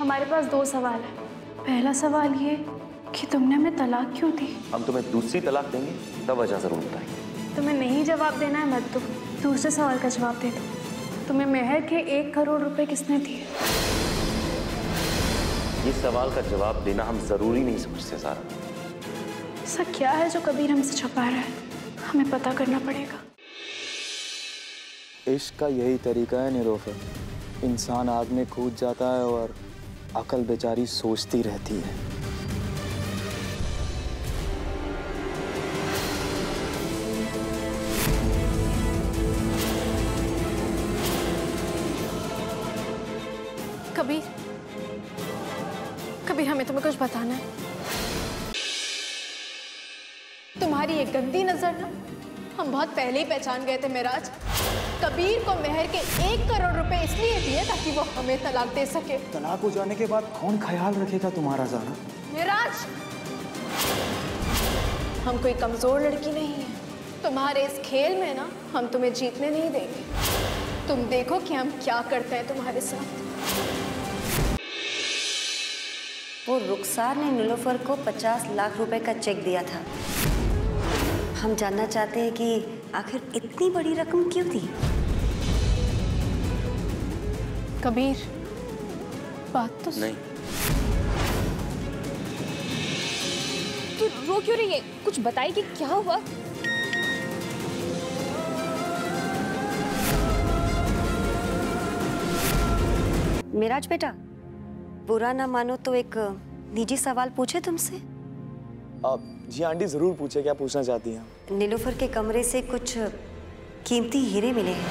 हमारे पास 2 सवाल है। पहला सवाल ये कि तुमने हमें तलाक क्यों दी? हम तुम्हें दूसरी तलाक देंगे तब वजह जरूर बताएंगे। तुम्हें नहीं जवाब देना है मत दो, दूसरे सवाल का जवाब दे दो। तुम्हें मेहर के 1 करोड़ रुपए किसने दिए? ये सवाल का जवाब देना हम जरूरी नहीं समझते सारा। ऐसा क्या है जो कबीर हमसे छुपा रहा है? हमें पता करना पड़ेगा। इश्क का यही तरीका है निलोफर, इंसान आग में कूद जाता है और अकल बेचारी सोचती रहती है। कबीर हमें तुम्हें कुछ बताना है। तुम्हारी ये गंदी नजर ना हम बहुत पहले ही पहचान गए थे मेराज। कबीर को मेहर के 1 करोड़ रुपए इसलिए दिए ताकि वो हमें तलाक दे सके। तलाक हो जाने के बाद कौन ख्याल रखेगा तुम्हारा ज़ारा? मेराज, हम कोई कमजोर लड़की नहीं है। तुम्हारे इस खेल में ना हम तुम्हें जीतने नहीं देंगे। तुम देखो कि हम क्या करते हैं तुम्हारे साथ। वो रुखसार ने नीलोफर को 50 लाख रुपए का चेक दिया था। हम जानना चाहते हैं कि आखिर इतनी बड़ी रकम क्यों दी? कबीर, बात तो नहीं। तू रो क्यों रही है? कुछ बताई कि क्या हुआ? मेराज बेटा, बुरा ना मानो तो एक निजी सवाल पूछे तुमसे? जी आंटी जरूर पूछे, क्या पूछना चाहती हैं? नीलोफर के कमरे से कुछ कीमती हीरे मिले हैं।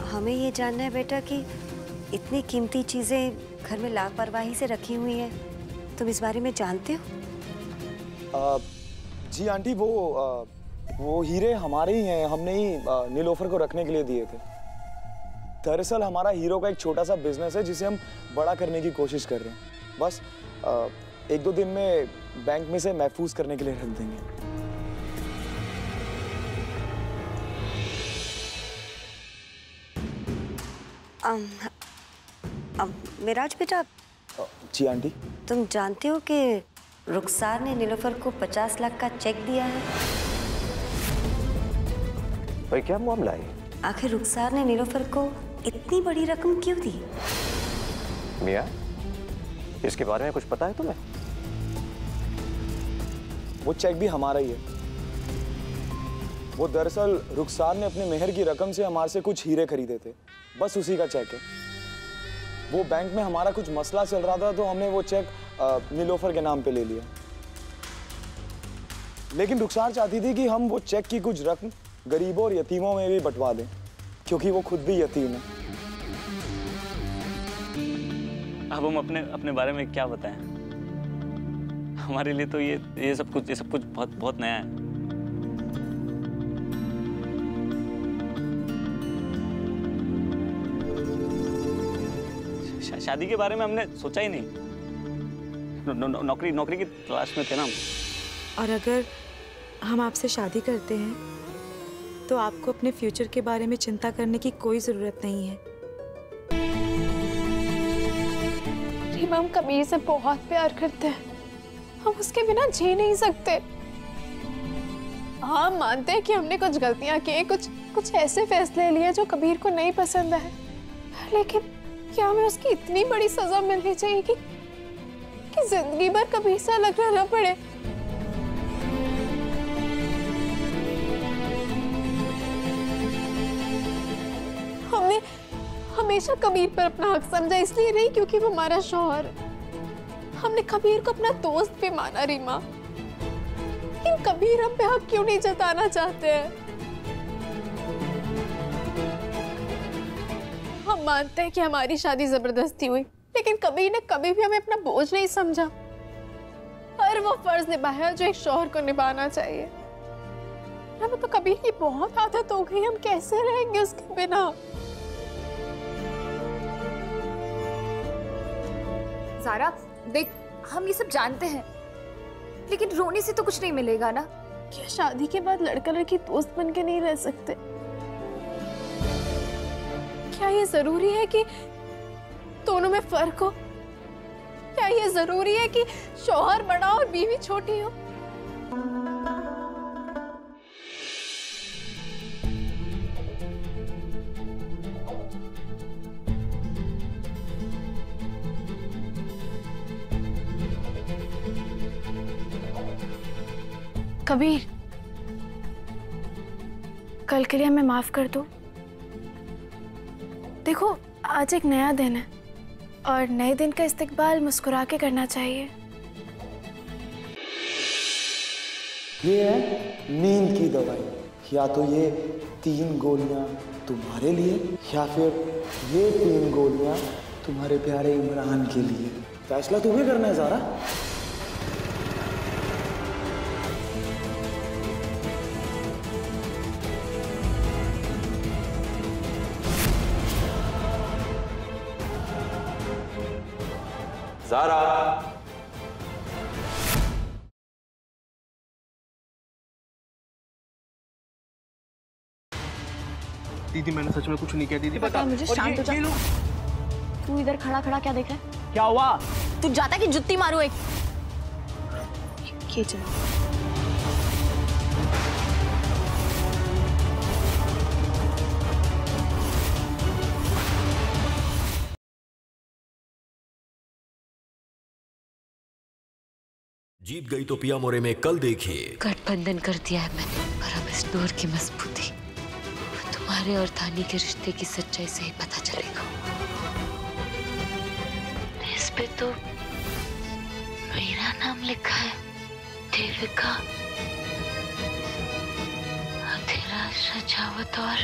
हमें ये जानना है बेटा कि इतनी कीमती चीजें घर में लापरवाही से रखी हुई हैं, तुम इस बारे में जानते हो? जी आंटी, वो हीरे हमारे ही हैं, हमने ही नीलोफर को रखने के लिए दिए थे। दरअसल हमारा हीरो का एक छोटा सा बिजनेस है जिसे हम बड़ा करने की कोशिश कर रहे हैं। बस 1-2 दिन में बैंक में से महफूज करने के लिए रख देंगे। मेराज बेटा। जी आंटी। तुम जानते हो कि रुखसार ने नीलोफर को 50 लाख का चेक दिया है? भाई क्या मामला है? आखिर रुखसार ने नीलोफर को इतनी बड़ी रकम क्यों दी? मिया, इसके बारे में कुछ पता है तुम्हें? वो चेक भी हमारा ही है। वो दरअसल रुखसार ने अपने मेहर की रकम से हमारे से कुछ हीरे खरीदे थे, बस उसी का चेक है। वो बैंक में हमारा कुछ मसला चल रहा था तो हमने वो चेक नीलोफर के नाम पे ले लिया। लेकिन रुखसार चाहती थी कि हम वो चेक की कुछ रकम गरीबों और यतीमों में भी बंटवा दें, क्योंकि वो खुद भी यतीम है। अब हम अपने बारे में क्या बताएं? हमारे लिए तो ये सब कुछ बहुत नया है। शादी के बारे में हमने सोचा ही नहीं। नौकरी की तलाश में थे ना हम। और अगर हम आपसे शादी करते हैं तो आपको अपने फ्यूचर के बारे में चिंता करने की कोई जरूरत नहीं है। रीमा, हम कबीर से बहुत प्यार करते हैं, हम उसके बिना जी नहीं सकते। हाँ, मानते हैं कि हमने कुछ गलतियां की, कुछ ऐसे फैसले लिए जो कबीर को नहीं पसंद है, लेकिन क्या हमें उसकी इतनी बड़ी सजा मिलनी चाहिए कि जिंदगी भर कबीर से अलग रहना पड़े? हमने हमेशा कबीर पर अपना हक समझा, इसलिए नहीं क्योंकि वो हमारा शौहर है। हमने कबीर को अपना दोस्त भी माना रीमा, लेकिन कबीर हम पे हक क्यों नहीं जताना चाहते हैं? हम मानते हैं कि हमारी शादी जबरदस्ती हुई, लेकिन कबीर ने कभी भी हमें अपना बोझ नहीं समझा और वो फर्ज निभाया जो एक शौहर को निभाना चाहिए। हमें तो कबीर की बहुत आदत हो गई, हम कैसे रहेंगे उसके बिना? ज़ारा देख, हम ये सब जानते हैं, लेकिन रोने से तो कुछ नहीं मिलेगा ना। क्या शादी के बाद लड़का लड़की दोस्त बन के नहीं रह सकते? क्या ये जरूरी है कि दोनों में फर्क हो? क्या ये जरूरी है कि शौहर बड़ा और बीवी छोटी हो? कबीर, कल के लिए हमें माफ कर दो। देखो, आज एक नया दिन है और नए दिन का इस्तकबाल मुस्कुरा के करना चाहिए। ये है नींद की दवाई। या तो ये 3 गोलियां तुम्हारे लिए या फिर ये 3 गोलियां तुम्हारे प्यारे इमरान के लिए। फैसला तुम्हें करना है ज़ारा। ज़ारा, दीदी मैंने सच में कुछ नहीं किया। दीदी बता मुझे, शांत हो जा। तू इधर खड़ा खड़ा क्या देख रहा है? क्या हुआ? तू जाता कि जुत्ती मारू एक। ये चलो। जीत गई तो पिया मोरे में कल देखिए। गठबंधन कर दिया है मैंने, पर अब इस डोर की मजबूती तुम्हारे और धानी के रिश्ते की सच्चाई से ही पता चलेगा। इस पे तो मेरा नाम लिखा है, देविका। अधिराज रजावत और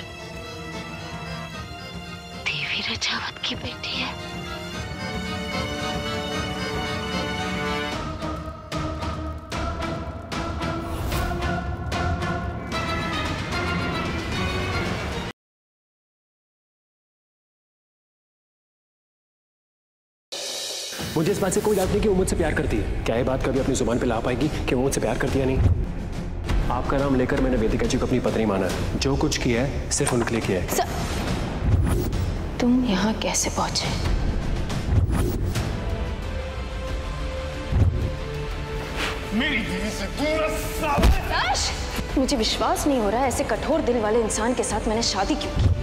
देवी रजावत की बेटी है। मुझे इस बात से कोई डाउट नहीं कि वो मुझसे प्यार करती है। क्या ये बात कभी अपनी जुबान पे ला पाएगी कि वो मुझसे प्यार करती है? नहीं। आपका नाम लेकर मैंने वेदिका जी को अपनी पत्नी माना है। जो कुछ किया है सिर्फ उनके लिए किया है। तुम यहाँ कैसे पहुंचे? मेरी दीदी से दूर। मुझे विश्वास नहीं हो रहा है ऐसे कठोर दिल वाले इंसान के साथ मैंने शादी क्यों की।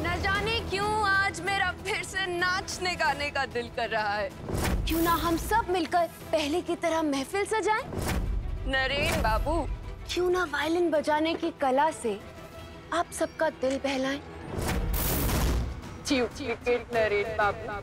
न जाने क्यों आज मेरा फिर से नाचने गाने का दिल कर रहा है। क्यों ना हम सब मिलकर पहले की तरह महफिल सजाएं? नरेन बाबू, क्यों ना वायलिन बजाने की कला से आप सबका दिल बहलाएं? नरेन बाबू।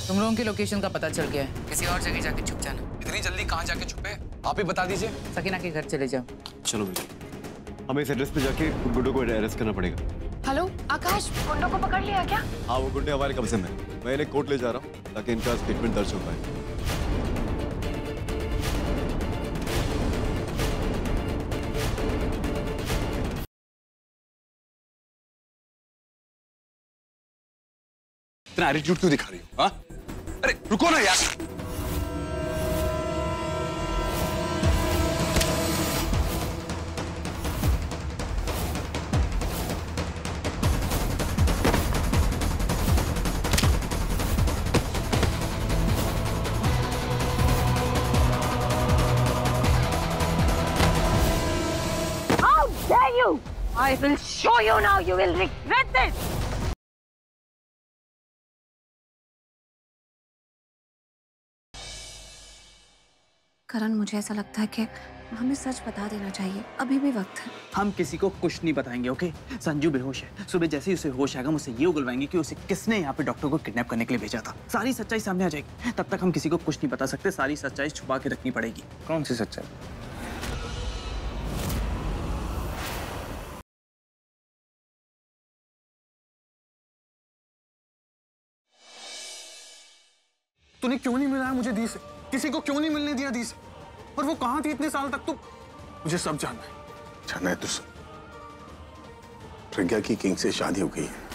तुम लोगों की लोकेशन का पता चल गया है, किसी और जगह जाके छुप जाना। इतनी जल्दी कहाँ जाके छुपे? आप ही बता दीजिए। सकीना के घर चले जाओ। चलो बिल्कुल, हमें इस एड्रेस पे जाके गुड्डू को अरेस्ट करना पड़ेगा। हेलो आकाश, गुंडों को पकड़ लिया क्या? हाँ, वो गुंडे हमारे कब्जे में। मैं इन्हें कोर्ट ले जा रहा हूँ ताकि इनका स्टेटमेंट दर्ज हो पाए। इतना एटीट्यूड क्यों दिखा रही हो? हाँ? अरे रुको ना यार। How dare you! I will show you now. You will regret this. करण, मुझे ऐसा लगता है कि हमें सच बता देना चाहिए, अभी भी वक्त है। हम किसी को कुछ नहीं बताएंगे, ओके? संजू बेहोश है। सुबह जैसे ही उसे होश आएगा, मुझसे ये उगलवाएंगे कि उसे किसने यहाँ पे डॉक्टर को किडनैप करने के लिए भेजा था। सारी सच्चाई सामने आ जाएगी। तब तक हम किसी को कुछ नहीं बता सकते। सारी सच्चाई छुपा के रखनी पड़ेगी। कौन सी सच्चाई? तूने क्यों नहीं मिलाया मुझे दी से? किसी को क्यों नहीं मिलने दिया दी से? और वो कहाँ थी इतने साल तक? तो मुझे सब जानना है। जानना है तो प्रज्ञा की किंग से शादी हो गई है।